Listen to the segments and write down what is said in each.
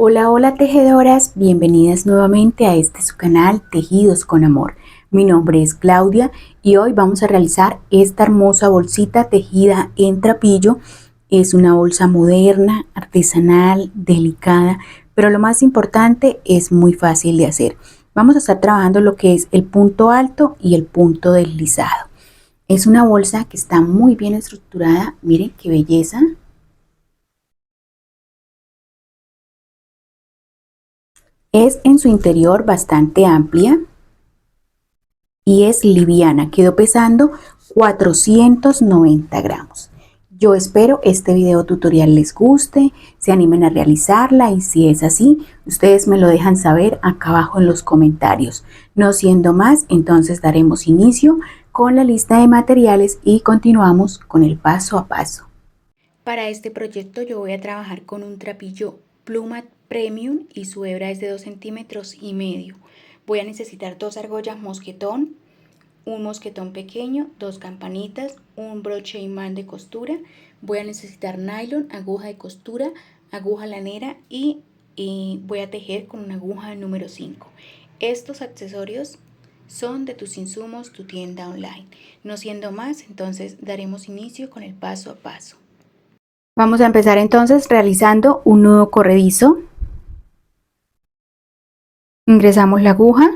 Hola, hola tejedoras, bienvenidas nuevamente a este su canal Tejidos con Amor. Mi nombre es Claudia y hoy vamos a realizar esta hermosa bolsita tejida en trapillo. Es una bolsa moderna, artesanal, delicada, pero lo más importante es muy fácil de hacer. Vamos a estar trabajando lo que es el punto alto y el punto deslizado. Es una bolsa que está muy bien estructurada, miren qué belleza. Es en su interior bastante amplia y es liviana, quedó pesando 490 gramos. Yo espero este video tutorial les guste, se animen a realizarla y si es así, ustedes me lo dejan saber acá abajo en los comentarios. No siendo más, entonces daremos inicio con la lista de materiales y continuamos con el paso a paso. Para este proyecto yo voy a trabajar con un trapillo Pluma Premium y su hebra es de 2,5 centímetros. Voy a necesitar 2 argollas mosquetón, un mosquetón pequeño, 2 campanitas, un broche imán de costura. Voy a necesitar nylon, aguja de costura, aguja lanera y voy a tejer con una aguja número 5. Estos accesorios son de Tus Insumos, tu tienda online. No siendo más, entonces daremos inicio con el paso a paso. Vamos a empezar entonces realizando un nudo corredizo. Ingresamos la aguja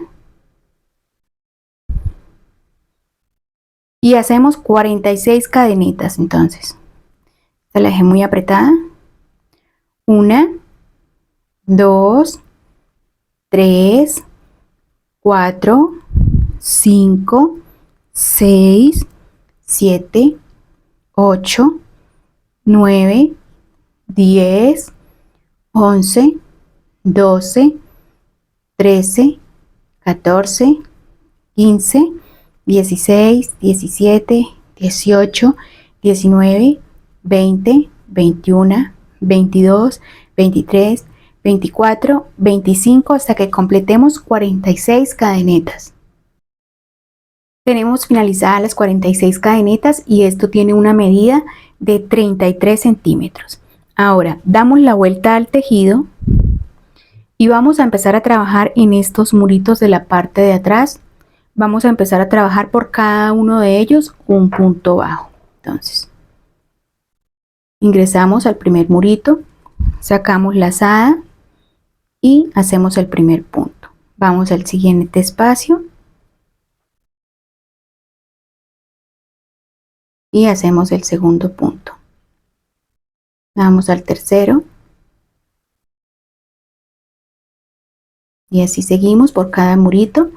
y hacemos 46 cadenitas. Entonces se la dejé muy apretada. 1, 2, 3, 4, 5, 6, 7, 8, 9, 10, 11, 12, 13, 14, 15, 16, 17, 18, 19, 20, 21, 22, 23, 24, 25 hasta que completemos 46 cadenetas. Tenemos finalizadas las 46 cadenetas y esto tiene una medida de 33 centímetros. Ahora damos la vuelta al tejido y vamos a empezar a trabajar en estos muritos de la parte de atrás. Vamos a empezar a trabajar por cada uno de ellos un punto bajo. Entonces ingresamos al primer murito, sacamos lazada y hacemos el primer punto. Vamos al siguiente espacio y hacemos el segundo punto. Vamos al tercero y así seguimos por cada murito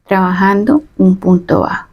trabajando un punto bajo.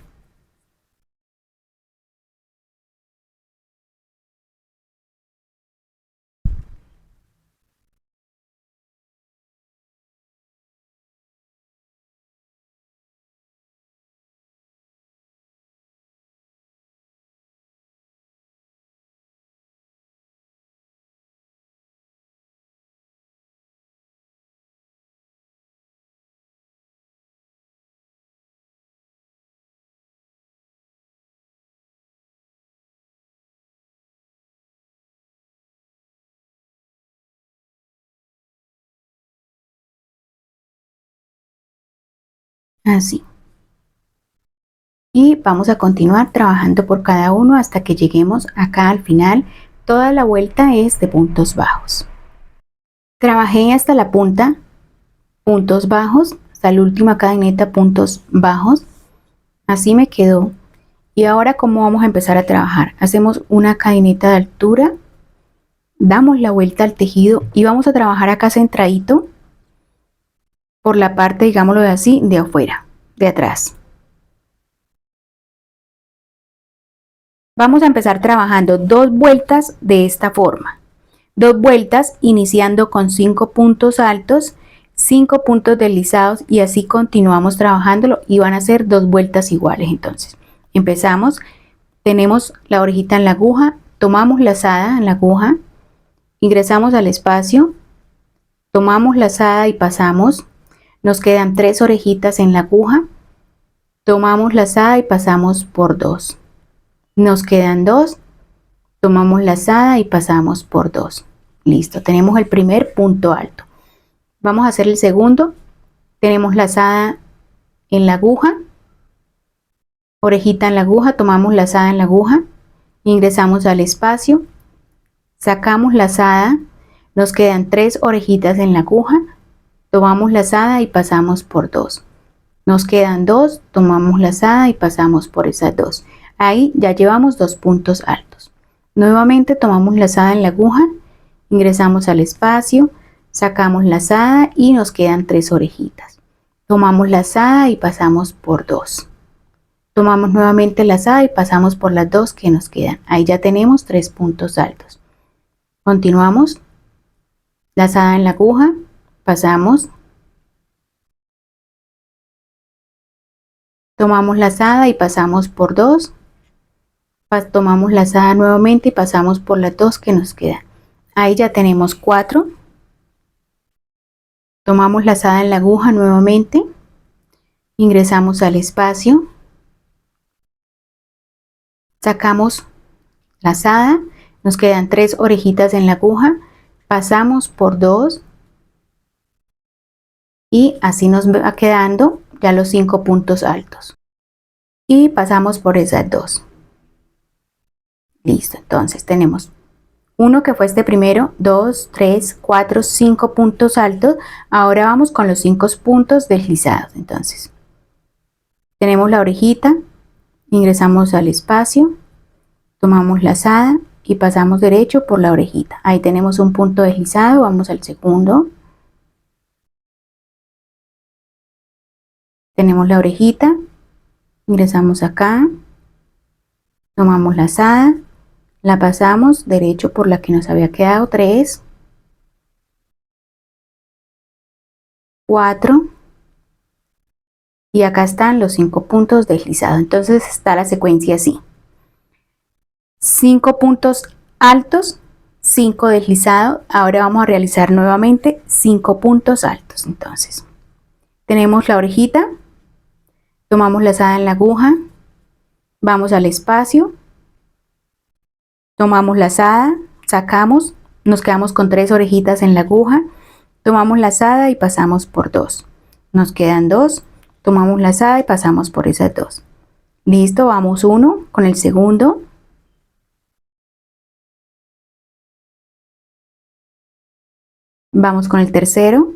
Así. Y vamos a continuar trabajando por cada uno hasta que lleguemos acá al final. Toda la vuelta es de puntos bajos. Trabajé hasta la punta, puntos bajos, hasta la última cadeneta, puntos bajos. Así me quedó. Y ahora, ¿cómo vamos a empezar a trabajar? Hacemos una cadeneta de altura, damos la vuelta al tejido y vamos a trabajar acá centradito por la parte, digámoslo así, de afuera, de atrás. Vamos a empezar trabajando 2 vueltas de esta forma. 2 vueltas iniciando con 5 puntos altos, 5 puntos deslizados y así continuamos trabajándolo y van a ser 2 vueltas iguales. Entonces empezamos, tenemos la orejita en la aguja, tomamos lazada en la aguja, ingresamos al espacio, tomamos lazada y pasamos, nos quedan 3 orejitas en la aguja, tomamos lazada y pasamos por 2, nos quedan 2, tomamos lazada y pasamos por 2. Listo, tenemos el primer punto alto. Vamos a hacer el segundo. Tenemos lazada en la aguja, orejita en la aguja, tomamos lazada en la aguja, ingresamos al espacio, sacamos lazada, nos quedan 3 orejitas en la aguja, tomamos lazada y pasamos por 2. Nos quedan 2, tomamos lazada y pasamos por esas 2. Ahí ya llevamos 2 puntos altos. Nuevamente tomamos lazada en la aguja, ingresamos al espacio, sacamos lazada y nos quedan 3 orejitas. Tomamos lazada y pasamos por 2. Tomamos nuevamente lazada y pasamos por las 2 que nos quedan. Ahí ya tenemos 3 puntos altos. Continuamos. Lazada en la aguja, pasamos. Tomamos lazada y pasamos por 2. Tomamos lazada nuevamente y pasamos por las 2 que nos quedan. Ahí ya tenemos 4. Tomamos lazada en la aguja nuevamente. Ingresamos al espacio. Sacamos lazada. Nos quedan 3 orejitas en la aguja. Pasamos por 2. Y así nos va quedando ya los 5 puntos altos. Y pasamos por esas 2. Listo, entonces tenemos uno que fue este primero, 2, 3, 4, 5 puntos altos. Ahora vamos con los 5 puntos deslizados. Entonces, tenemos la orejita, ingresamos al espacio, tomamos lazada y pasamos derecho por la orejita. Ahí tenemos un punto deslizado, vamos al segundo. Tenemos la orejita, ingresamos acá, tomamos lazada, la pasamos derecho por la que nos había quedado, 3, 4 y acá están los 5 puntos deslizados. Entonces está la secuencia así: 5 puntos altos, 5 deslizados. Ahora vamos a realizar nuevamente 5 puntos altos. Entonces tenemos la orejita, tomamos lazada en la aguja, vamos al espacio, tomamos lazada, sacamos, nos quedamos con 3 orejitas en la aguja, tomamos lazada y pasamos por 2. Nos quedan 2, tomamos lazada y pasamos por esas 2. Listo, vamos 1 con el segundo. Vamos con el tercero.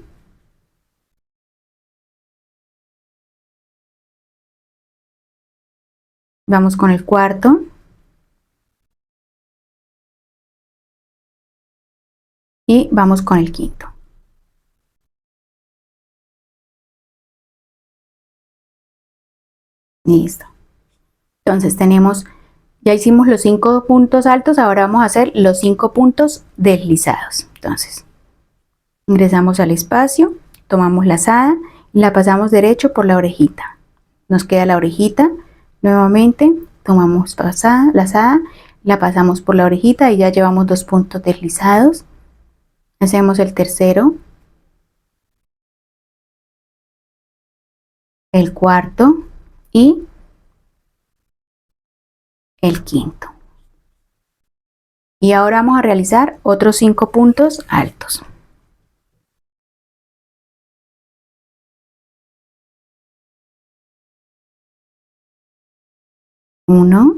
Vamos con el cuarto. Y vamos con el quinto. Listo. Entonces tenemos, ya hicimos los 5 puntos altos, ahora vamos a hacer los 5 puntos deslizados. Entonces, ingresamos al espacio, tomamos lazada y la pasamos derecho por la orejita. Nos queda la orejita, nuevamente tomamos lazada, la pasamos por la orejita y ya llevamos 2 puntos deslizados. Hacemos el tercero, el cuarto y el quinto. Y ahora vamos a realizar otros 5 puntos altos. Uno,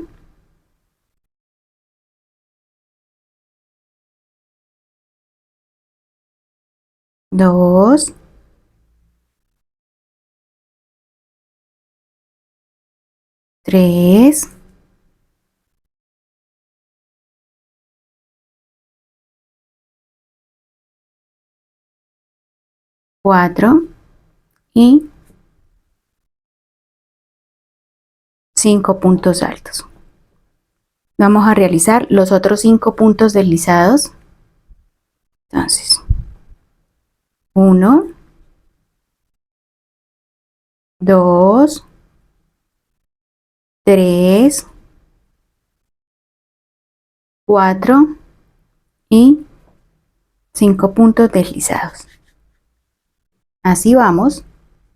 dos, tres, cuatro y 5 puntos altos. Vamos a realizar los otros 5 puntos deslizados. Entonces, 1, 2, 3, 4 y 5 puntos deslizados. Así vamos.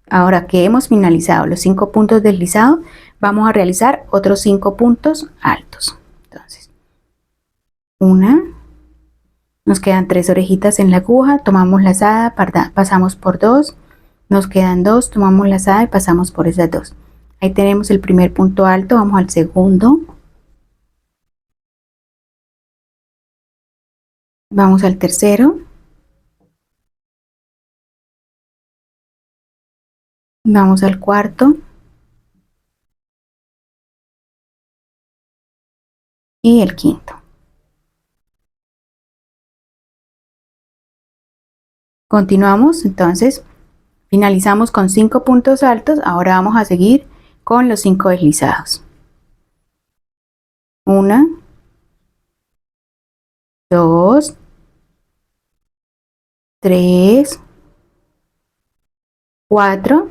Ahora que hemos finalizado los 5 puntos deslizados, vamos a realizar otros 5 puntos altos. Entonces, 1, Nos quedan 3 orejitas en la aguja, tomamos lazada, pasamos por 2, nos quedan 2, tomamos lazada y pasamos por esas 2. Ahí tenemos el primer punto alto, vamos al segundo. Vamos al tercero. Vamos al cuarto. Y el quinto. Continuamos, entonces finalizamos con 5 puntos altos. Ahora vamos a seguir con los 5 deslizados. 1, 2, 3, 4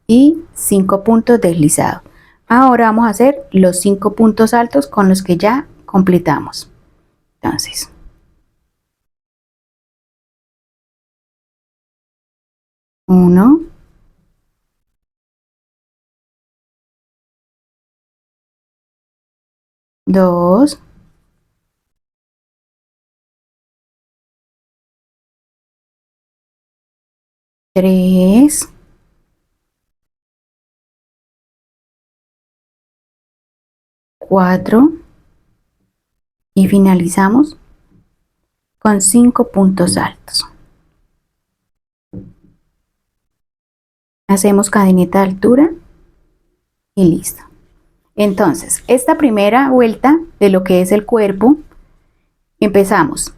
y 5 puntos deslizados. Ahora vamos a hacer los 5 puntos altos con los que ya completamos. Entonces, 1, 2, 3, 4 y finalizamos con 5 puntos altos. Hacemos cadeneta de altura y listo. Entonces, esta primera vuelta de lo que es el cuerpo, empezamos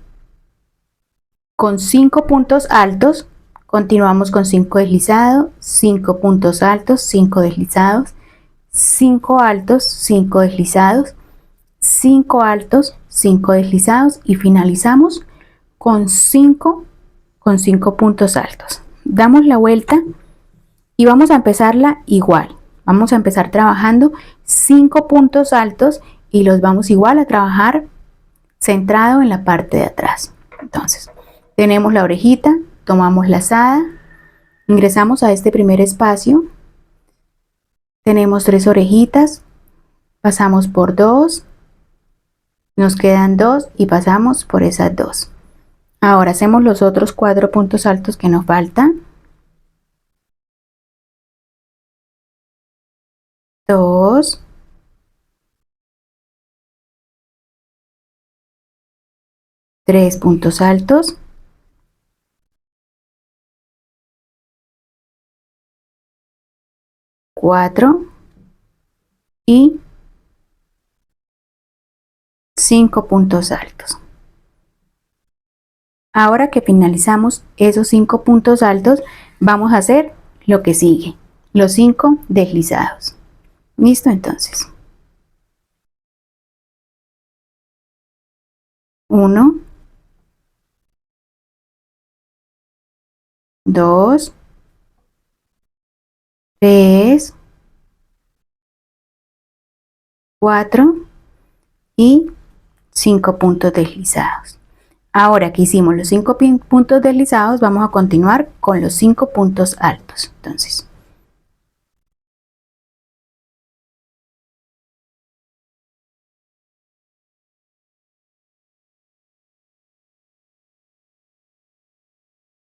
con 5 puntos altos, continuamos con 5 deslizados, 5 puntos altos, 5 deslizados, 5 altos, 5 deslizados, 5 altos, 5 deslizados y finalizamos con 5 puntos altos. Damos la vuelta y vamos a empezarla igual. Vamos a empezar trabajando 5 puntos altos y los vamos igual a trabajar centrado en la parte de atrás. Entonces, tenemos la orejita, tomamos lazada, ingresamos a este primer espacio, tenemos 3 orejitas, pasamos por 2, nos quedan 2 y pasamos por esas 2. Ahora hacemos los otros 4 puntos altos que nos faltan. 2, 3 puntos altos, 4 y 5 puntos altos. Ahora que finalizamos esos 5 puntos altos, vamos a hacer lo que sigue, los 5 deslizados. ¿Listo? Entonces, 1, 2, 3, 4 y 5 puntos deslizados. Ahora que hicimos los 5 puntos deslizados, vamos a continuar con los 5 puntos altos. Entonces,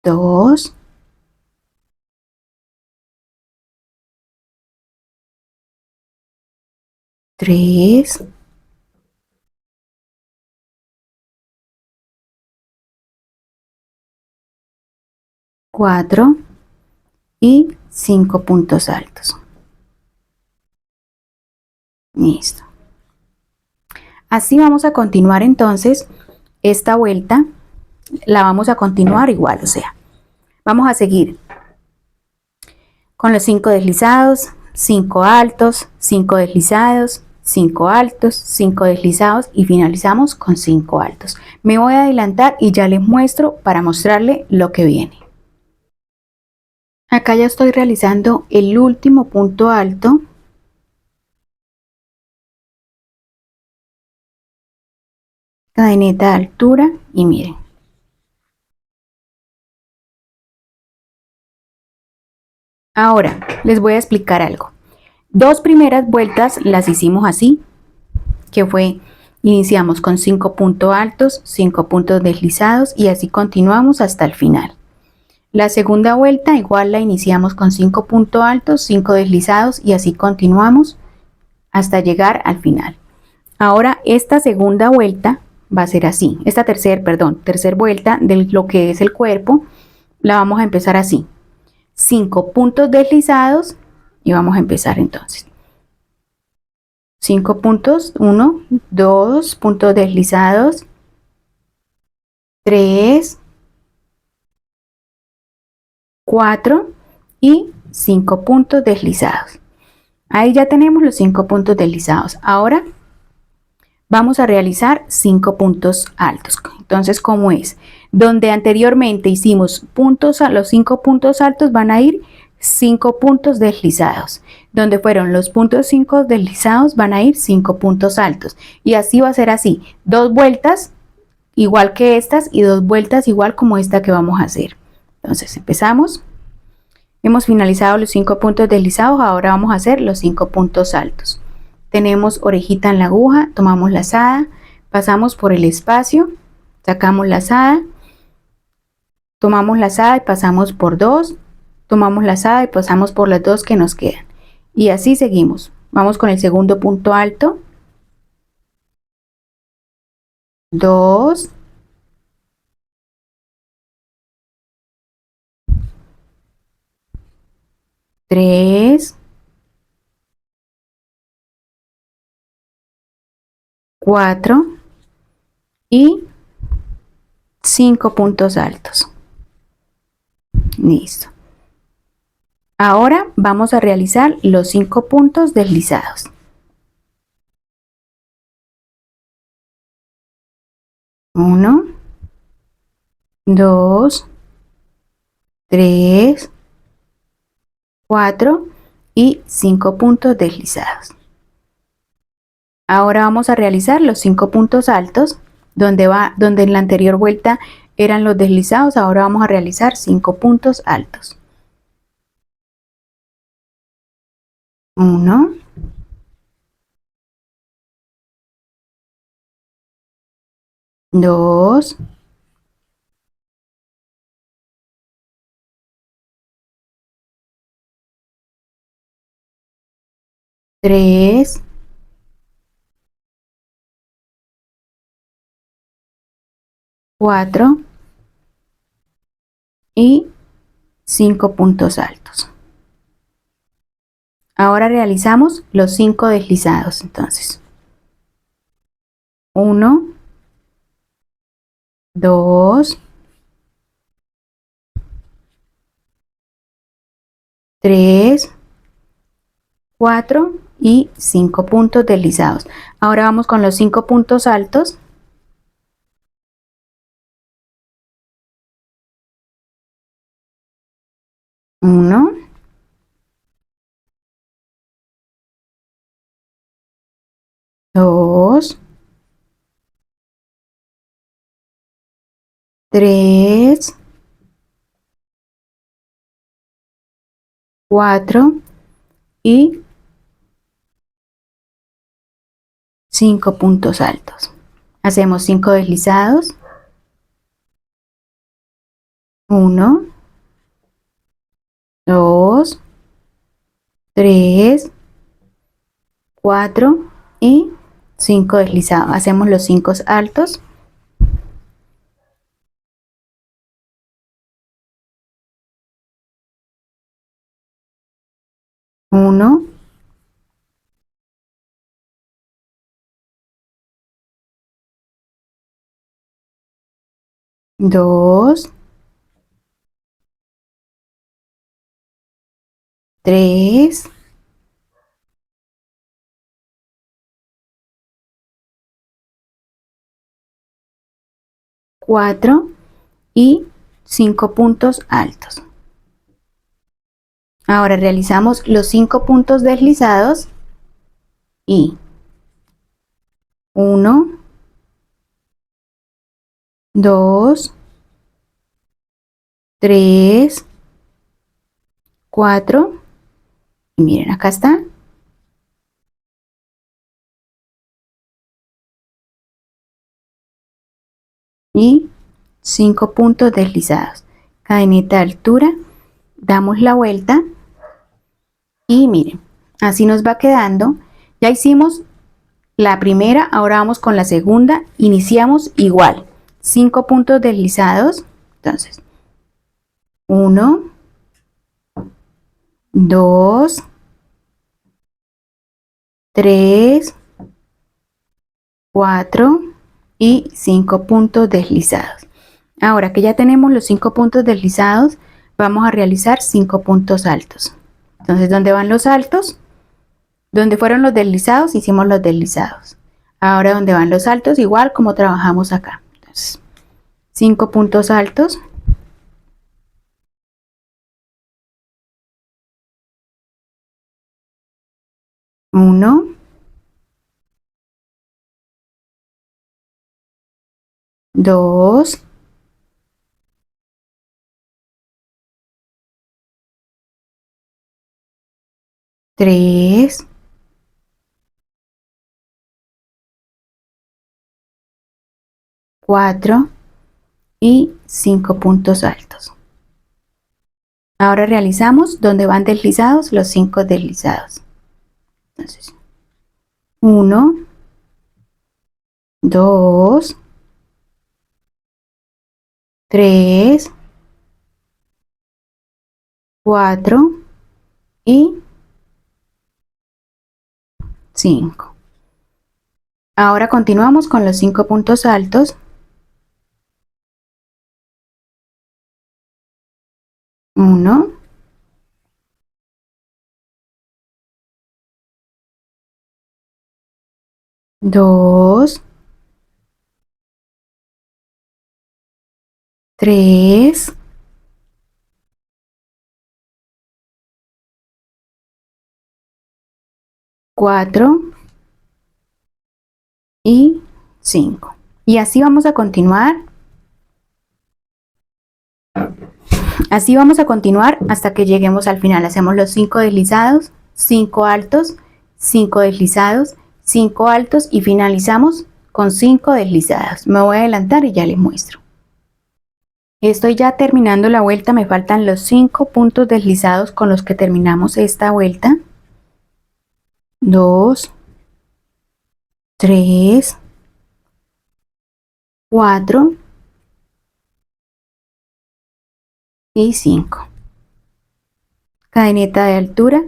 2, 3, 4 y 5 puntos altos. Listo. Así vamos a continuar entonces esta vuelta, la vamos a continuar igual, o sea, vamos a seguir con los 5 deslizados, 5 altos, 5 deslizados, 5 altos, 5 deslizados y finalizamos con 5 altos. Me voy a adelantar y ya les muestro para mostrarle lo que viene. Acá ya estoy realizando el último punto alto. Cadeneta de altura y miren. Ahora les voy a explicar algo. 2 primeras vueltas las hicimos así, que fue Iniciamos con 5 puntos altos, 5 puntos deslizados y así continuamos hasta el final. La segunda vuelta igual la iniciamos con 5 puntos altos, 5 deslizados y así continuamos hasta llegar al final. Ahora esta segunda vuelta va a ser así. Esta tercera vuelta de lo que es el cuerpo la vamos a empezar así. 5 puntos deslizados y vamos a empezar entonces. 5 puntos, 1, 2 puntos deslizados, 3, 4 y 5 puntos deslizados. Ahí ya tenemos los 5 puntos deslizados. Ahora vamos a realizar 5 puntos altos. Entonces, ¿cómo es? Donde anteriormente hicimos puntos, a los 5 puntos altos van a ir 5 puntos deslizados. Donde fueron los puntos 5 deslizados van a ir 5 puntos altos. Y así va a ser así. 2 vueltas igual que estas y 2 vueltas igual como esta que vamos a hacer. Entonces empezamos. Hemos finalizado los 5 puntos deslizados. Ahora vamos a hacer los 5 puntos altos. Tenemos orejita en la aguja, tomamos lazada, pasamos por el espacio, sacamos lazada, tomamos lazada y pasamos por 2, tomamos lazada y pasamos por las 2 que nos quedan. Y así seguimos. Vamos con el segundo punto alto. 2, 3, 4 y 5 puntos altos. Listo. Ahora vamos a realizar los 5 puntos deslizados. 1, 2, 3, 4 y 5 puntos deslizados. Ahora vamos a realizar los 5 puntos altos, donde en la anterior vuelta eran los deslizados, ahora vamos a realizar 5 puntos altos. 1, 2, 3, 4 y 5 puntos altos. Ahora realizamos los 5 deslizados, entonces. 1, 2, 3, 4 y 5 puntos deslizados. Ahora vamos con los 5 puntos altos. 1, 2, 3, 4 y 5 puntos altos. Hacemos 5 deslizados. 1, 2, 3, 4 y 5 deslizados. Hacemos los 5 altos. 1, 2, 3, 4 y 5 puntos altos. Ahora realizamos los 5 puntos deslizados y 1, 2, 3, 4 y miren, acá está. y 5 puntos deslizados. Cadeneta de altura, damos la vuelta y miren, así nos va quedando. Ya hicimos la primera, ahora vamos con la segunda. Iniciamos igual, 5 puntos deslizados. Entonces, 1, 2, 3, 4 y 5 puntos deslizados. Ahora que ya tenemos los 5 puntos deslizados, vamos a realizar 5 puntos altos. Entonces, ¿dónde van los altos? Donde fueron los deslizados, hicimos los deslizados. Ahora, ¿dónde van los altos? Igual como trabajamos acá. Entonces, 5 puntos altos. 1, 2, 3, 4 y 5 puntos altos. Ahora realizamos donde van deslizados los 5 deslizados. Entonces, 1, 2, 3, 4 y 5. Ahora continuamos con los 5 puntos altos. 1, 2, 3, 4 y 5. Y así vamos a continuar. Así vamos a continuar hasta que lleguemos al final. Hacemos los 5 deslizados, 5 altos, 5 deslizados, 5 altos y finalizamos con 5 deslizados. Me voy a adelantar y ya les muestro. Estoy ya terminando la vuelta, me faltan los 5 puntos deslizados con los que terminamos esta vuelta. 2, 3, 4 y 5. Cadeneta de altura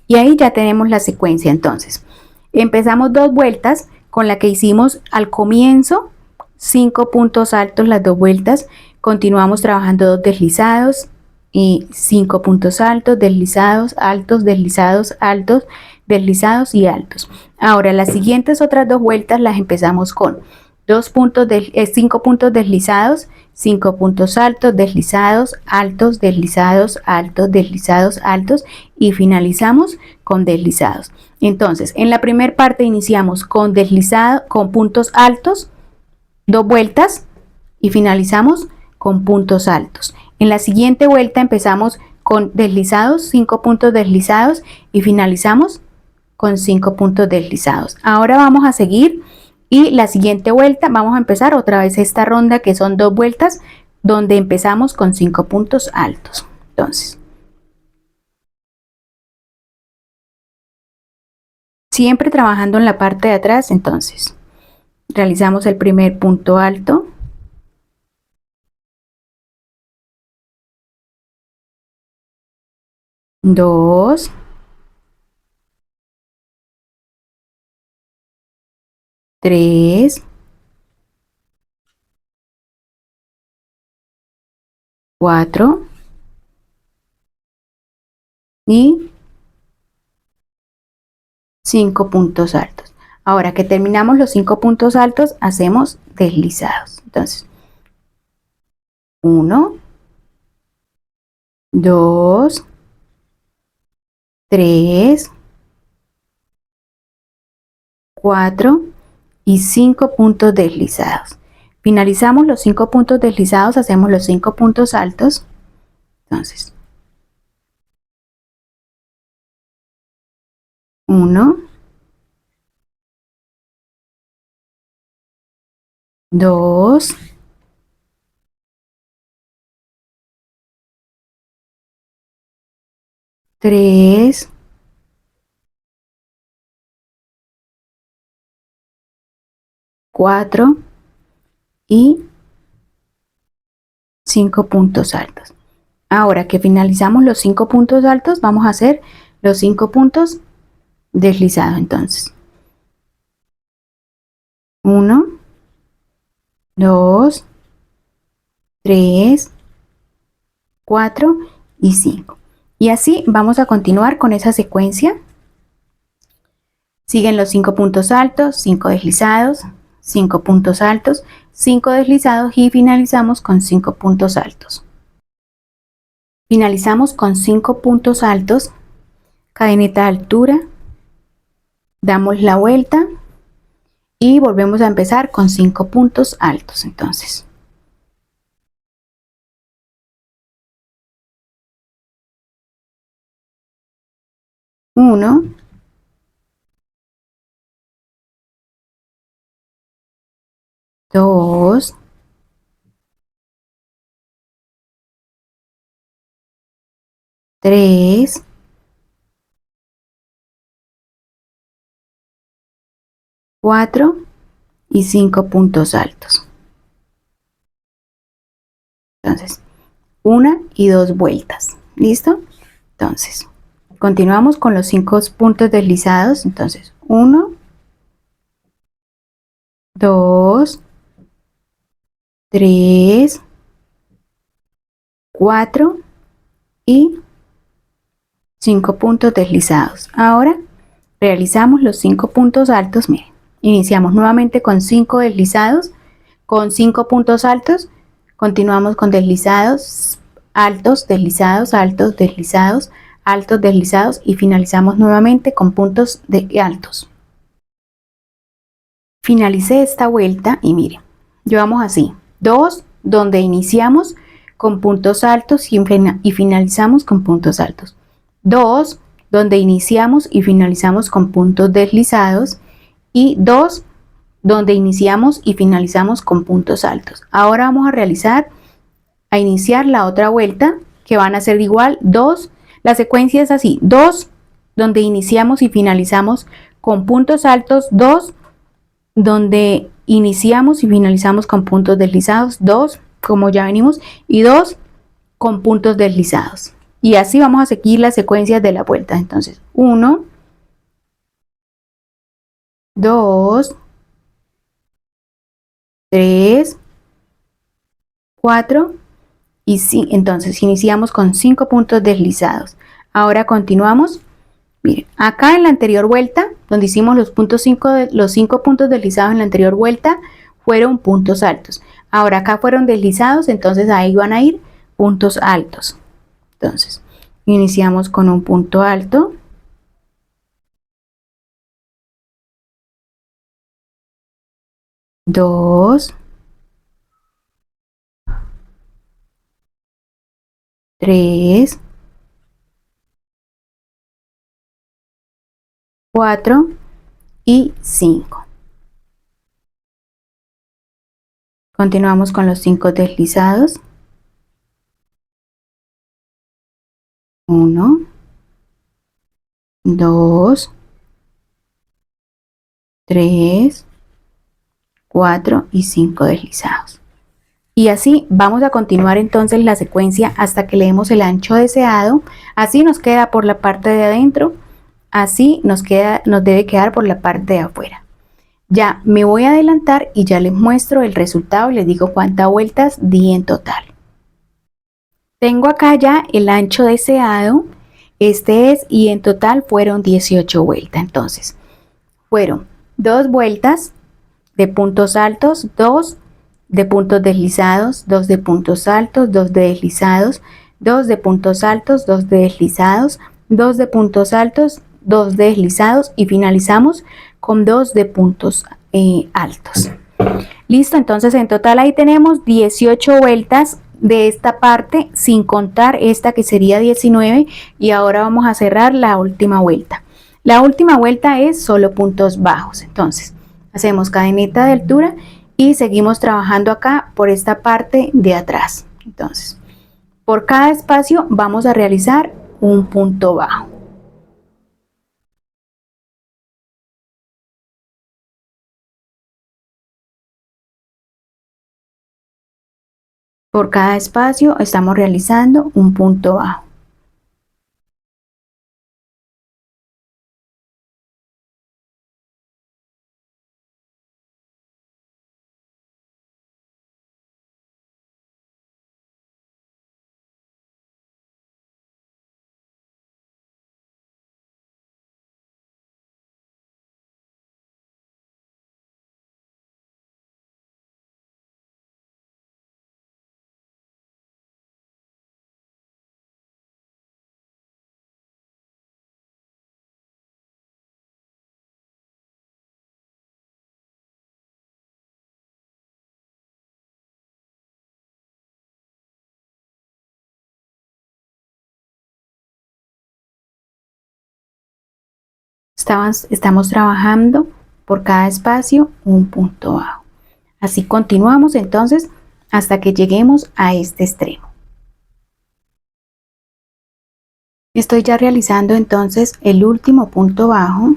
y ahí ya tenemos la secuencia. Entonces empezamos 2 vueltas con la que hicimos al comienzo, 5 puntos altos las 2 vueltas, continuamos trabajando 2 deslizados y 5 puntos altos, deslizados, altos, deslizados, altos, deslizados y altos. Ahora las siguientes otras 2 vueltas las empezamos con 5 puntos deslizados, 5 puntos altos, deslizados, altos, deslizados, altos, deslizados, altos y finalizamos con deslizados. Entonces, en la primera parte iniciamos con deslizado, con puntos altos, 2 vueltas y finalizamos con puntos altos. En la siguiente vuelta empezamos con deslizados, 5 puntos deslizados y finalizamos con 5 puntos deslizados. Ahora vamos a seguir y la siguiente vuelta vamos a empezar otra vez esta ronda que son 2 vueltas donde empezamos con 5 puntos altos. Entonces, siempre trabajando en la parte de atrás. Entonces, realizamos el primer punto alto, dos, tres, cuatro y 5 puntos altos. Ahora que terminamos los 5 puntos altos, hacemos deslizados. Entonces, 1, 2, 3, 4 y 5 puntos deslizados. Finalizamos los 5 puntos deslizados, hacemos los 5 puntos altos. Entonces, 1, 2, 3, 4 y 5 puntos altos. Ahora que finalizamos los 5 puntos altos, vamos a hacer los 5 puntos deslizados. Entonces, 1, 2, 3, 4 y 5. Y así vamos a continuar con esa secuencia. Siguen los 5 puntos altos, 5 deslizados, 5 puntos altos, 5 deslizados y finalizamos con 5 puntos altos. Finalizamos con 5 puntos altos, cadeneta de altura, damos la vuelta y volvemos a empezar con 5 puntos altos. Entonces, 1, 2, 3, 4 y 5 puntos altos. Entonces, 1 y 2 vueltas. ¿Listo? Entonces, continuamos con los 5 puntos deslizados. Entonces, 1, 2, 3, 4 y 5 puntos deslizados. Ahora realizamos los 5 puntos altos. Miren, iniciamos nuevamente con 5 deslizados, con 5 puntos altos, continuamos con deslizados, altos, deslizados, altos, deslizados, altos, deslizados y finalizamos nuevamente con puntos altos. Finalicé esta vuelta y miren, llevamos así, 2 donde iniciamos con puntos altos y finalizamos con puntos altos, 2 donde iniciamos y finalizamos con puntos deslizados y 2 donde iniciamos y finalizamos con puntos altos. Ahora vamos a iniciar la otra vuelta que van a ser igual 2, la secuencia es así, 2 donde iniciamos y finalizamos con puntos altos, 2 donde iniciamos y finalizamos con puntos deslizados, 2 como ya venimos y 2 con puntos deslizados. Y así vamos a seguir las secuencias de la vuelta. Entonces, 1, 2, 3, 4 y 5. Entonces, iniciamos con 5 puntos deslizados. Ahora continuamos. Miren, acá en la anterior vuelta, donde hicimos los 5 puntos deslizados en la anterior vuelta, fueron puntos altos. Ahora acá fueron deslizados, entonces ahí van a ir puntos altos. Entonces, iniciamos con un punto alto. Dos, 3, 4 y 5. Continuamos con los 5 deslizados. 1, 2, 3, 4 y 5 deslizados. Y así vamos a continuar entonces la secuencia hasta que le demos el ancho deseado. Así nos queda por la parte de adentro, así nos debe quedar por la parte de afuera. Ya me voy a adelantar y ya les muestro el resultado y les digo cuántas vueltas di en total. Tengo acá ya el ancho deseado, este es, y en total fueron 18 vueltas. Entonces, fueron 2 vueltas de puntos altos, 2 de puntos deslizados, 2 de puntos altos, 2 de deslizados, 2 de puntos altos, 2 de deslizados, 2 de puntos altos, 2 de deslizados y finalizamos con 2 de puntos altos. Listo, entonces en total ahí tenemos 18 vueltas de esta parte sin contar esta que sería 19 y ahora vamos a cerrar la última vuelta. La última vuelta es solo puntos bajos, entonces hacemos cadeneta de altura y seguimos trabajando acá por esta parte de atrás. Entonces, por cada espacio vamos a realizar un punto bajo. Por cada espacio estamos realizando un punto bajo. Estamos trabajando por cada espacio un punto bajo. Así continuamos entonces hasta que lleguemos a este extremo. Estoy ya realizando entonces el último punto bajo.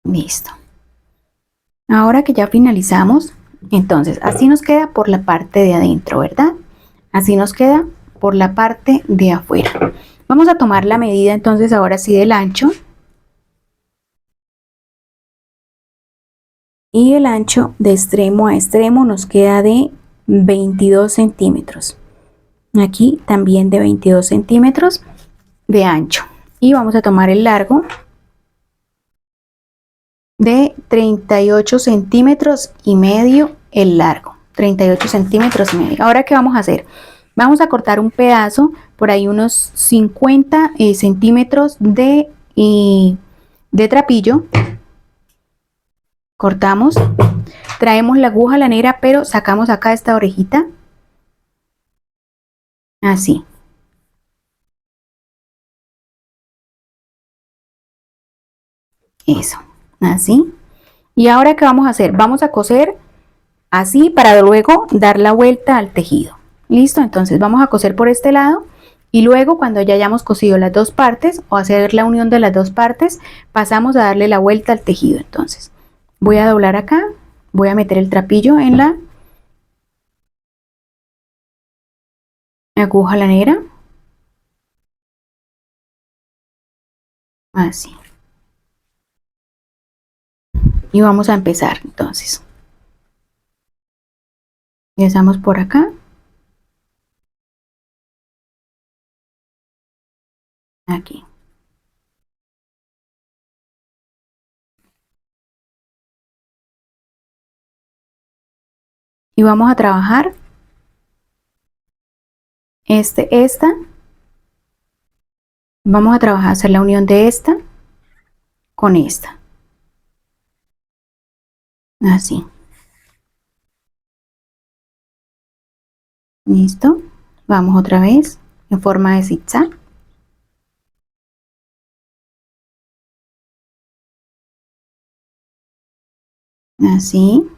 Listo. Ahora que ya finalizamos, entonces así nos queda por la parte de adentro, ¿verdad? Así nos queda por la parte de afuera. Vamos a tomar la medida entonces ahora sí del ancho. Y el ancho de extremo a extremo nos queda de 22 centímetros. Aquí también de 22 centímetros de ancho. Y vamos a tomar el largo de 38 centímetros y medio el largo. 38 centímetros y medio. Ahora, ¿qué vamos a hacer? Vamos a cortar un pedazo, por ahí unos 50 centímetros de trapillo. Cortamos, traemos la aguja lanera, pero sacamos acá esta orejita. Así. Eso, así. Y ahora, ¿qué vamos a hacer? Vamos a coser así para luego dar la vuelta al tejido. Listo, entonces vamos a coser por este lado y luego cuando ya hayamos cosido las dos partes o hacer la unión de las dos partes, pasamos a darle la vuelta al tejido. Entonces voy a doblar acá, voy a meter el trapillo en la aguja lanera, así. Y vamos a empezar entonces. Empezamos por acá, aquí. Y vamos a trabajar esta. Vamos a trabajar, hacer la unión de esta con esta. Así. Listo. Vamos otra vez en forma de zigzag. Así.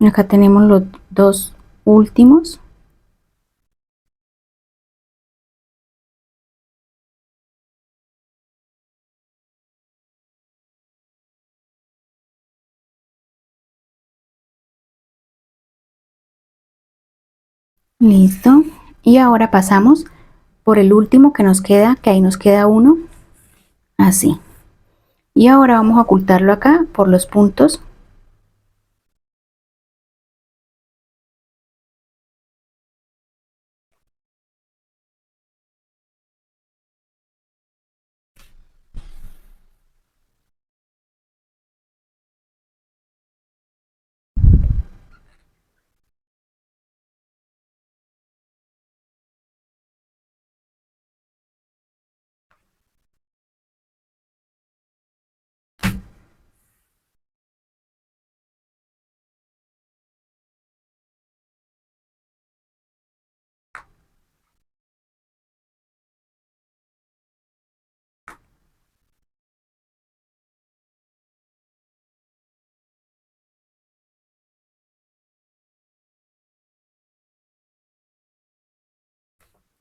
Acá tenemos los dos últimos. Listo. Y ahora pasamos por el último que nos queda, que ahí nos queda uno. Así. Y ahora vamos a ocultarlo acá por los puntos.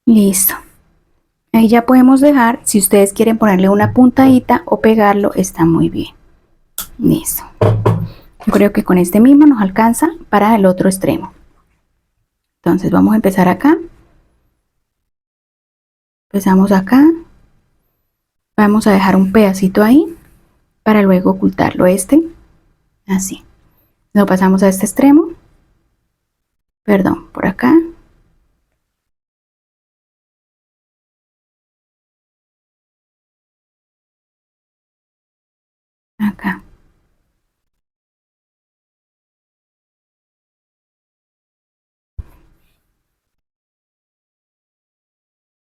Listo. Ahí ya podemos dejar, si ustedes quieren ponerle una puntadita o pegarlo, está muy bien. Listo. Yo creo que con este mismo nos alcanza para el otro extremo. Entonces vamos a empezar acá. Empezamos acá. Vamos a dejar un pedacito ahí para luego ocultarlo así. Lo pasamos a este extremo. Perdón, por acá. Acá.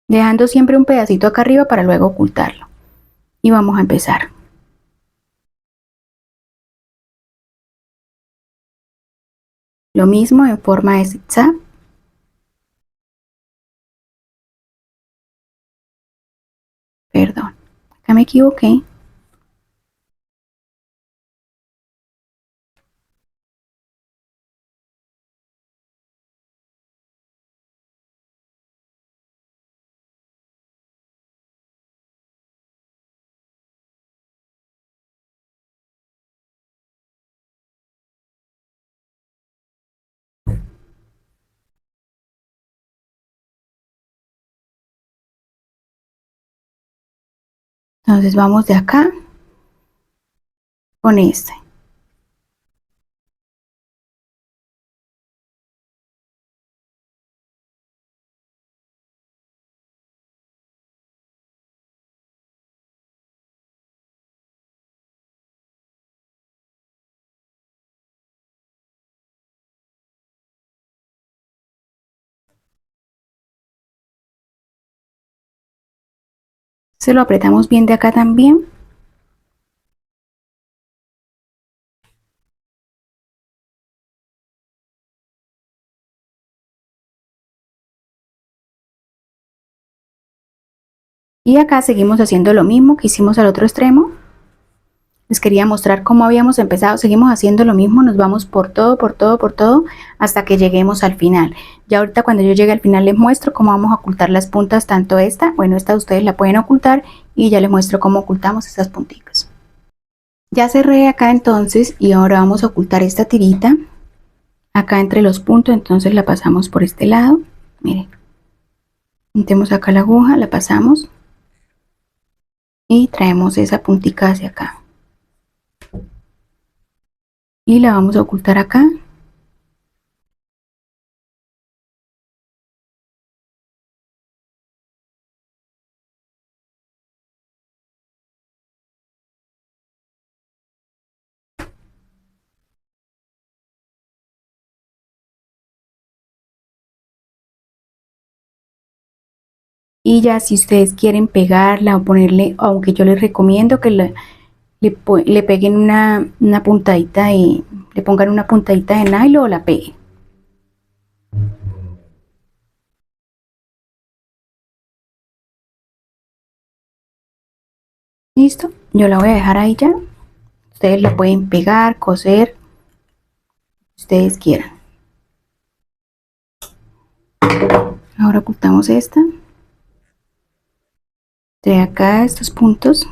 Dejando siempre un pedacito acá arriba para luego ocultarlo. Y vamos a empezar. Lo mismo en forma de zigzag. Perdón, acá me equivoqué. Entonces vamos de acá con este. Se lo apretamos bien de acá también. Y acá seguimos haciendo lo mismo que hicimos al otro extremo. Les quería mostrar cómo habíamos empezado. Seguimos haciendo lo mismo, nos vamos por todo, por todo, por todo, hasta que lleguemos al final. Ya ahorita cuando yo llegue al final les muestro cómo vamos a ocultar las puntas, tanto esta, bueno, esta ustedes la pueden ocultar, y ya les muestro cómo ocultamos esas punticas. Ya cerré acá entonces, y ahora vamos a ocultar esta tirita acá entre los puntos. Entonces la pasamos por este lado, miren, metemos acá la aguja, la pasamos y traemos esa puntica hacia acá y la vamos a ocultar acá. Y ya si ustedes quieren pegarla o ponerle, aunque yo les recomiendo que le peguen una puntadita y le pongan una puntadita de nylon o la peguen. Listo, yo la voy a dejar ahí ya. Ustedes la pueden pegar, coser ustedes quieran. Ahora ocultamos esta de acá, estos puntos.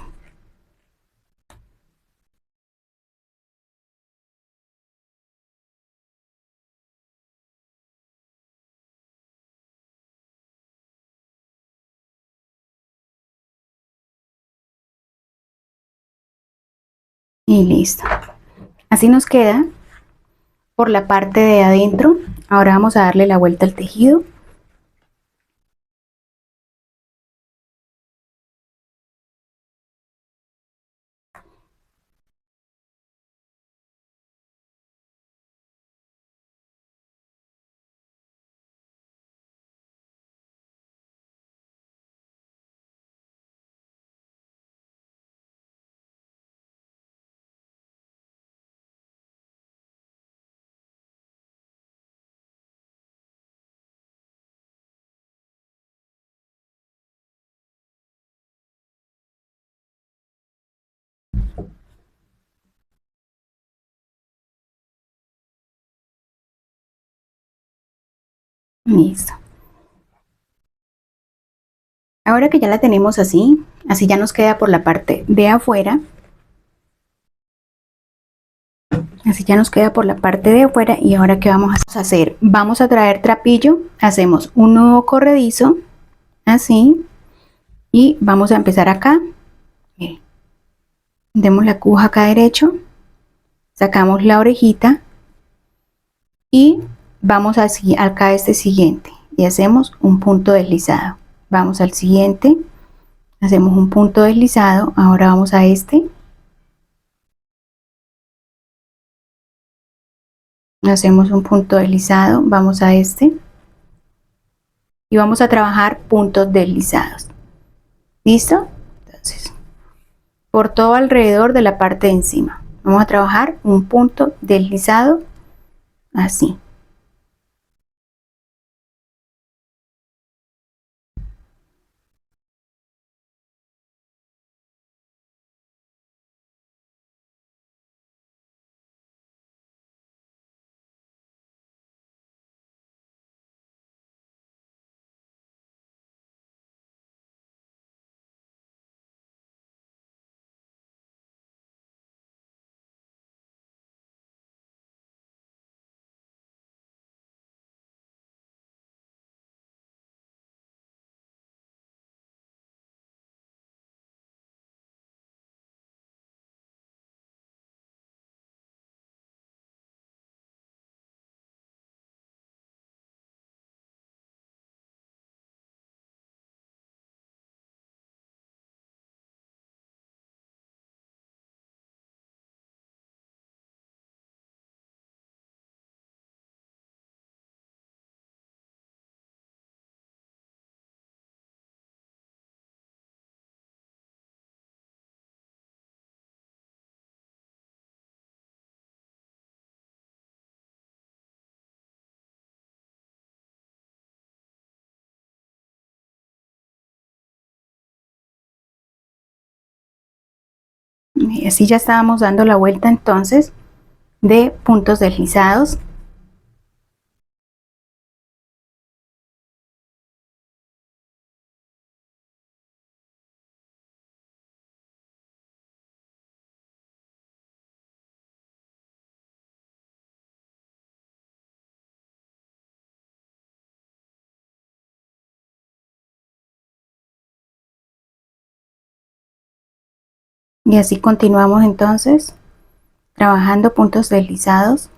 Y listo. Así nos queda por la parte de adentro. Ahora vamos a darle la vuelta al tejido. Listo. Ahora que ya la tenemos así, así ya nos queda por la parte de afuera. Así ya nos queda por la parte de afuera. Y ahora ¿qué vamos a hacer? Vamos a traer trapillo, hacemos un nudo corredizo, así, y vamos a empezar acá. Miren, demos la aguja acá derecho, sacamos la orejita y vamos así acá a este siguiente y hacemos un punto deslizado. Vamos al siguiente, hacemos un punto deslizado. Ahora vamos a este, hacemos un punto deslizado, vamos a este y vamos a trabajar puntos deslizados. ¿Listo? Entonces, por todo alrededor de la parte de encima vamos a trabajar un punto deslizado así. Y así ya estábamos dando la vuelta entonces de puntos deslizados. Y así continuamos entonces trabajando puntos deslizados.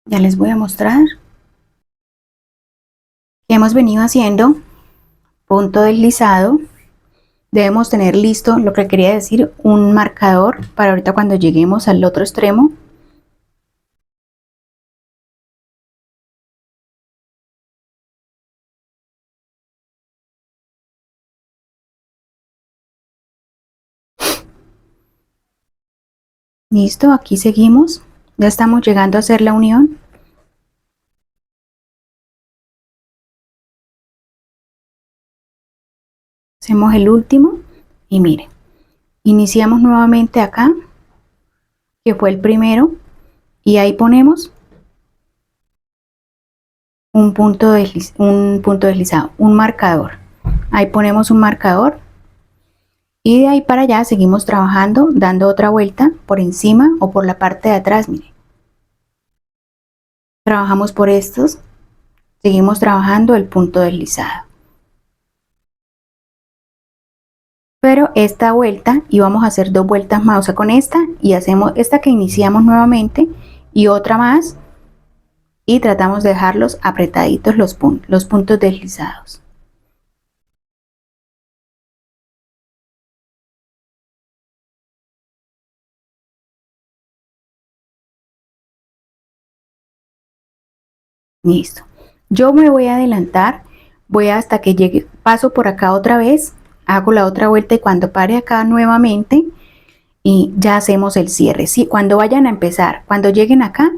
Ya les voy a mostrar que hemos venido haciendo punto deslizado. Debemos tener listo lo que quería decir, un marcador para ahorita cuando lleguemos al otro extremo. Listo, aquí seguimos. Ya estamos llegando a hacer la unión. Hacemos el último y miren, iniciamos nuevamente acá, que fue el primero, y ahí ponemos un punto deslizado, un marcador. Ahí ponemos un marcador y de ahí para allá seguimos trabajando, dando otra vuelta por encima o por la parte de atrás. Miren, trabajamos por estos, seguimos trabajando el punto deslizado. Pero esta vuelta, y vamos a hacer dos vueltas más, o sea, con esta, y hacemos esta que iniciamos nuevamente y otra más, y tratamos de dejarlos apretaditos los puntos deslizados. Listo. Yo me voy a adelantar, voy hasta que llegue, paso por acá otra vez, hago la otra vuelta y cuando pare acá nuevamente y ya hacemos el cierre. Sí, cuando vayan a empezar, cuando lleguen acá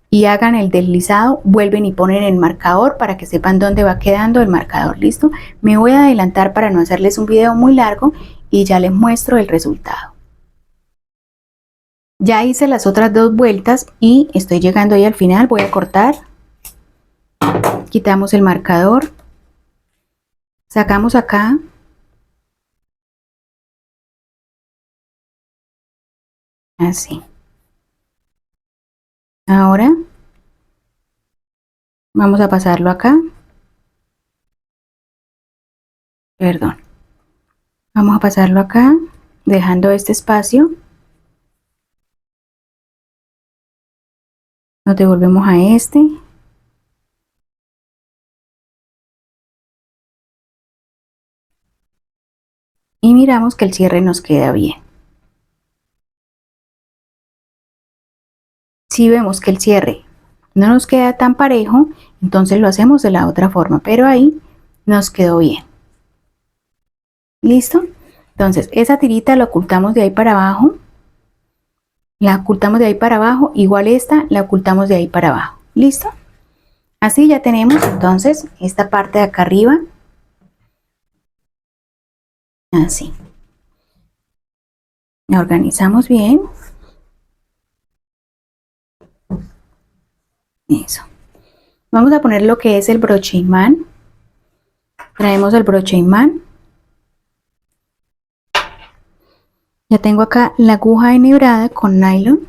y hagan el deslizado, vuelven y ponen el marcador para que sepan dónde va quedando el marcador. Listo. Me voy a adelantar para no hacerles un video muy largo y ya les muestro el resultado. Ya hice las otras dos vueltas y estoy llegando ahí al final. Voy a cortar, quitamos el marcador, sacamos acá, así. Ahora vamos a pasarlo acá, perdón, vamos a pasarlo acá, dejando este espacio. Nos devolvemos a este. Y miramos que el cierre nos queda bien. Si vemos que el cierre no nos queda tan parejo, entonces lo hacemos de la otra forma, pero ahí nos quedó bien. ¿Listo? Entonces esa tirita la ocultamos de ahí para abajo, la ocultamos de ahí para abajo, igual esta la ocultamos de ahí para abajo. ¿Listo? Así ya tenemos entonces esta parte de acá arriba, así. La organizamos bien. Eso. Vamos a poner lo que es el broche imán. Traemos el broche imán. Ya tengo acá la aguja enhebrada con nylon.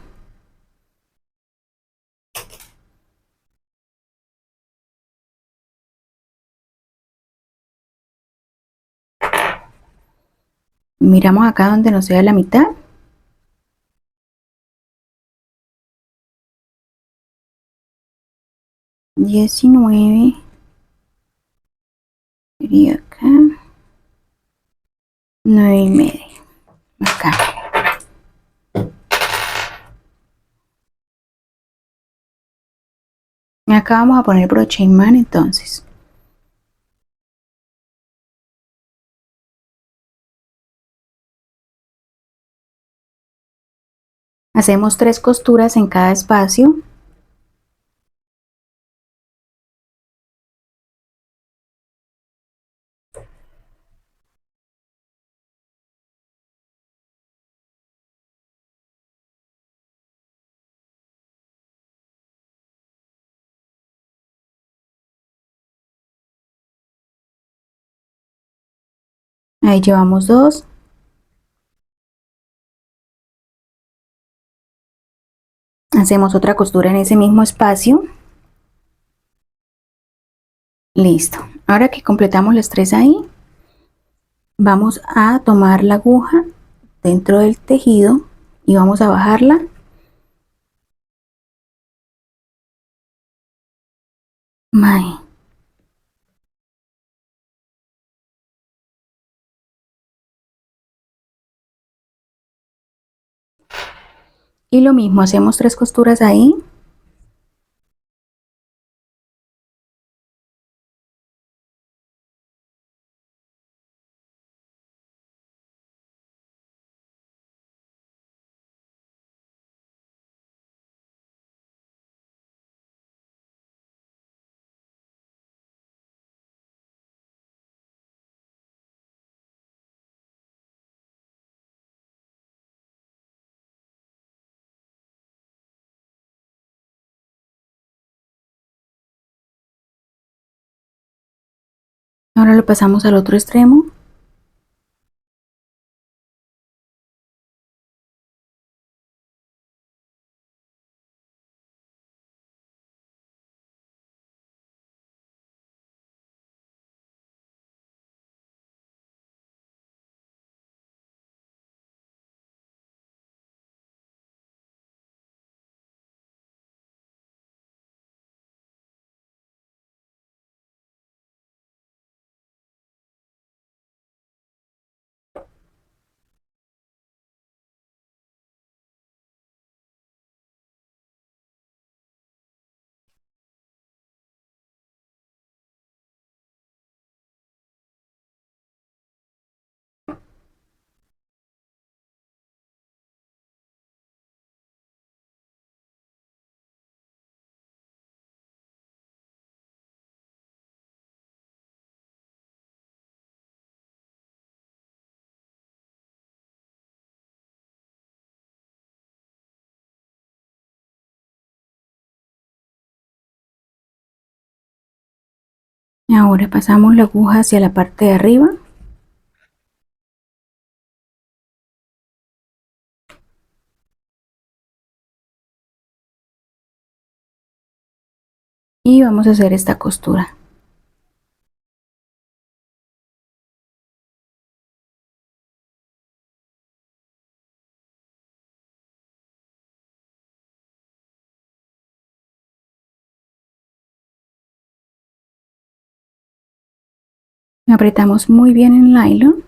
Miramos acá donde nos sea la mitad. $19. Sería acá. 9,5. Acá. Acá vamos a poner broche imán entonces. Hacemos 3 costuras en cada espacio. Ahí llevamos 2. Hacemos otra costura en ese mismo espacio. Listo. Ahora que completamos las 3 ahí, vamos a tomar la aguja dentro del tejido y vamos a bajarla. Ahí. Y lo mismo, hacemos 3 costuras ahí. Ahora lo pasamos al otro extremo. Ahora pasamos la aguja hacia la parte de arriba. Y vamos a hacer esta costura. Apretamos muy bien el nylon.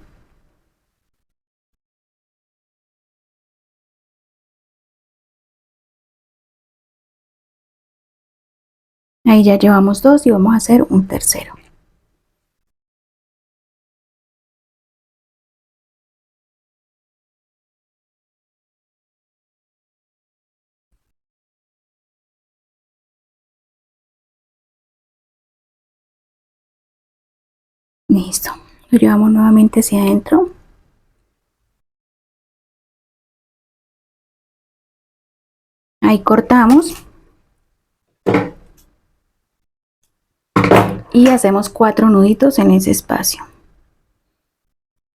Ahí ya llevamos 2 y vamos a hacer un tercero. Listo. Lo llevamos nuevamente hacia adentro. Ahí cortamos. Y hacemos 4 nuditos en ese espacio.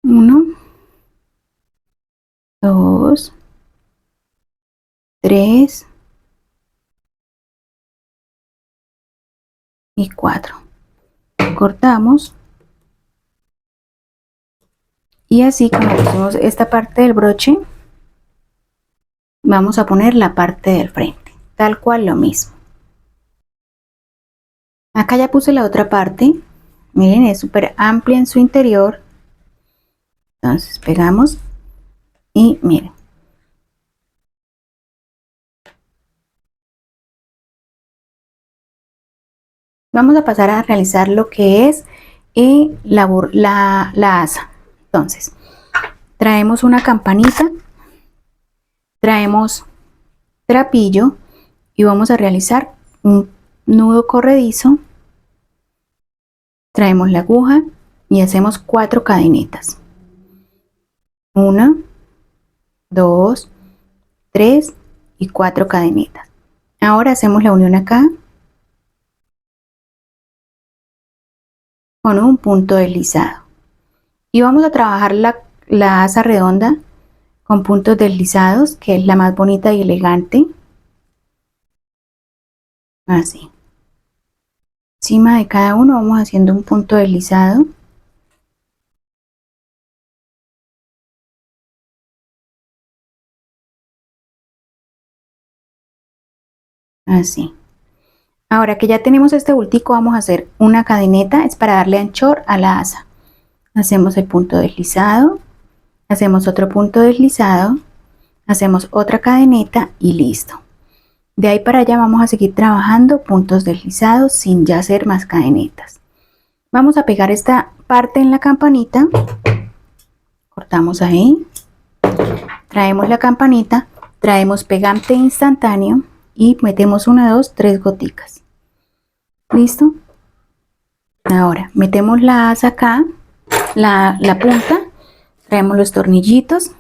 1, 2, 3 y 4. Cortamos. Y así como pusimos esta parte del broche, vamos a poner la parte del frente. Tal cual lo mismo. Acá ya puse la otra parte. Miren, es súper amplia en su interior. Entonces pegamos y miren. Vamos a pasar a realizar lo que es la asa. Entonces, traemos una campanita, traemos trapillo y vamos a realizar un nudo corredizo. Traemos la aguja y hacemos 4 cadenitas. 1, 2, 3 y 4 cadenitas. Ahora hacemos la unión acá con un punto deslizado y vamos a trabajar la asa redonda con puntos deslizados, que es la más bonita y elegante. Así. Encima de cada uno vamos haciendo un punto deslizado. Así. Ahora que ya tenemos este bultico, vamos a hacer una cadeneta, es para darle anchor a la asa. Hacemos el punto deslizado, hacemos otro punto deslizado, hacemos otra cadeneta y listo. De ahí para allá vamos a seguir trabajando puntos deslizados sin ya hacer más cadenetas. Vamos a pegar esta parte en la campanita, cortamos ahí, traemos la campanita, traemos pegante instantáneo y metemos 1, 2, 3 goticas. ¿Listo? Ahora metemos la asa acá, la punta, traemos los tornillitos,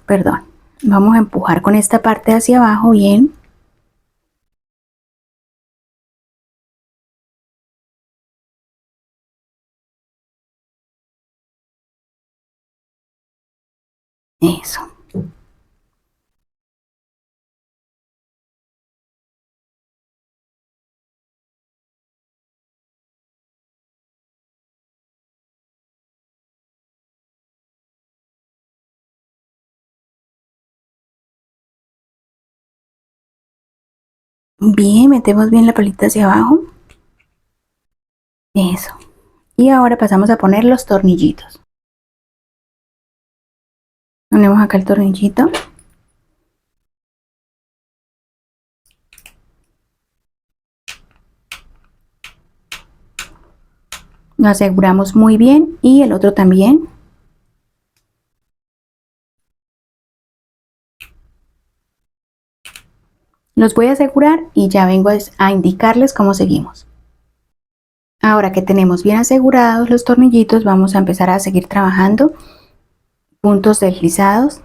perdón, vamos a empujar con esta parte hacia abajo bien. Eso. Bien, metemos bien la palita hacia abajo. Eso. Y ahora pasamos a poner los tornillitos. Ponemos acá el tornillito. Lo aseguramos muy bien y el otro también. Los voy a asegurar y ya vengo a indicarles cómo seguimos. Ahora que tenemos bien asegurados los tornillitos, vamos a empezar a seguir trabajando puntos deslizados.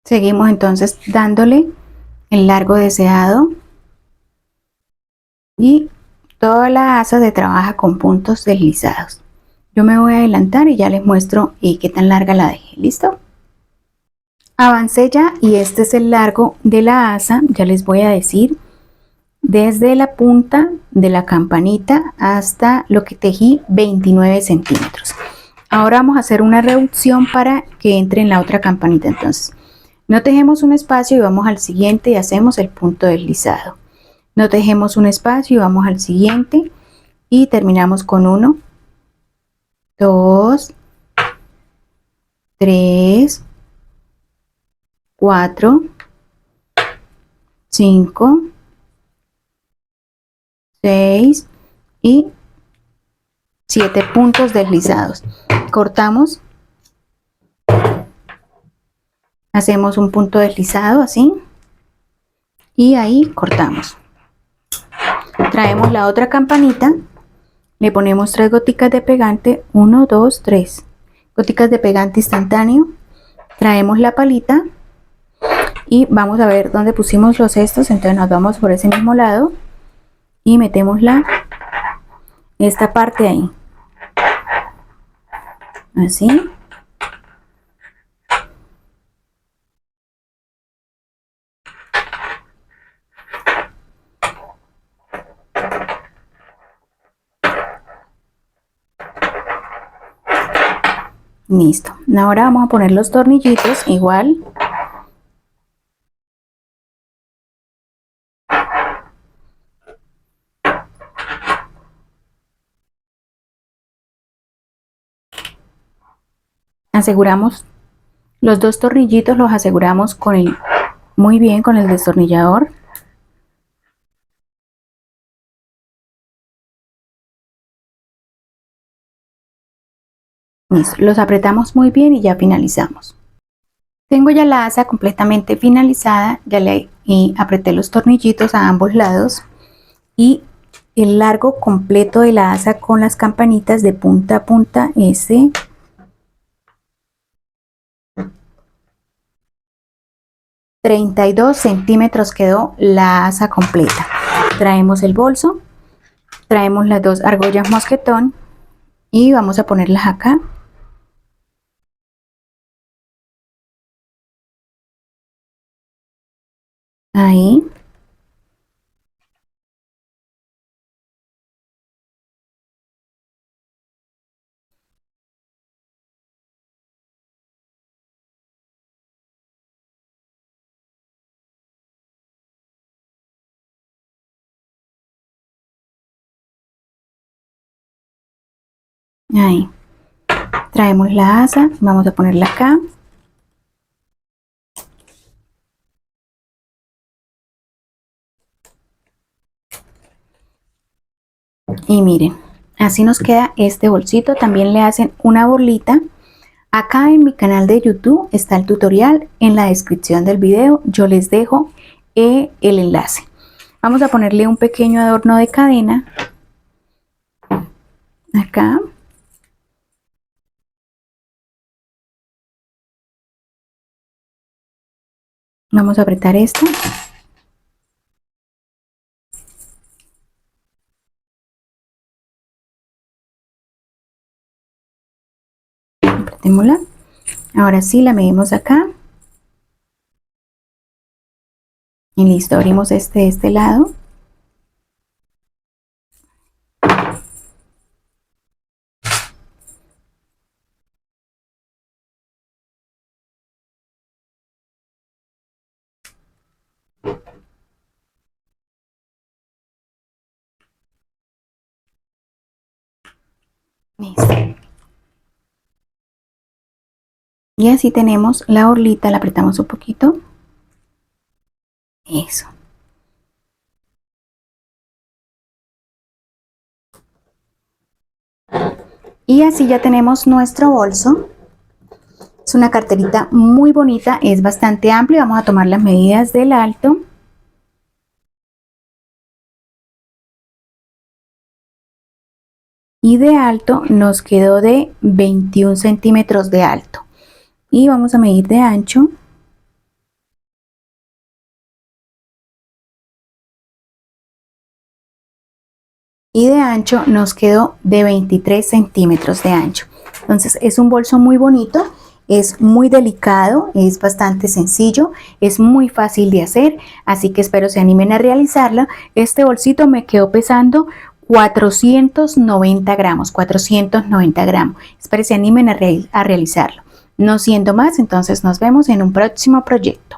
Seguimos entonces dándole el largo deseado y toda la asa se trabaja con puntos deslizados. Yo me voy a adelantar y ya les muestro qué tan larga la dejé. ¿Listo? Avancé ya y este es el largo de la asa. Ya les voy a decir desde la punta de la campanita hasta lo que tejí 29 centímetros. Ahora vamos a hacer una reducción para que entre en la otra campanita. Entonces no tejemos un espacio y vamos al siguiente y hacemos el punto deslizado. No tejemos un espacio y vamos al siguiente y terminamos con 1, 2, 3, 4, 5, 6 y 7 puntos deslizados. Cortamos, hacemos un punto deslizado así y ahí cortamos. Traemos la otra campanita, le ponemos 3 goticas de pegante, 1, 2, 3 goticas de pegante instantáneo. Traemos la palita y vamos a ver dónde pusimos los cestos. Entonces nos vamos por ese mismo lado y metemos esta parte ahí, así. Listo. Ahora vamos a poner los tornillitos igual. Aseguramos los dos tornillitos, los aseguramos muy bien con el destornillador. Listo. Los apretamos muy bien y ya finalizamos. Tengo ya la asa completamente finalizada, ya le apreté los tornillitos a ambos lados y el largo completo de la asa con las campanitas de punta a punta es de 32 centímetros quedó la asa completa. Traemos el bolso, traemos las dos argollas mosquetón y vamos a ponerlas acá. Ahí. Ahí. Traemos la asa, vamos a ponerla acá. Y miren, así nos queda este bolsito. También le hacen una bolita. Acá en mi canal de YouTube está el tutorial, en la descripción del video yo les dejo el enlace. Vamos a ponerle un pequeño adorno de cadena acá. Vamos a apretar esto. Apretémosla. Ahora sí la medimos acá. Y listo, abrimos de este lado. Listo. Y así tenemos la orlita, la apretamos un poquito. Eso. Y así ya tenemos nuestro bolso. Es una carterita muy bonita, es bastante amplia. Vamos a tomar las medidas del alto. Y de alto nos quedó de 21 centímetros de alto. Y vamos a medir de ancho. Y de ancho nos quedó de 23 centímetros de ancho. Entonces es un bolso muy bonito, es muy delicado, es bastante sencillo, es muy fácil de hacer, así que espero se animen a realizarla. Este bolsito me quedó pesando 490 gramos, 490 gramos. Espero se animen a realizarlo. No siendo más, entonces nos vemos en un próximo proyecto.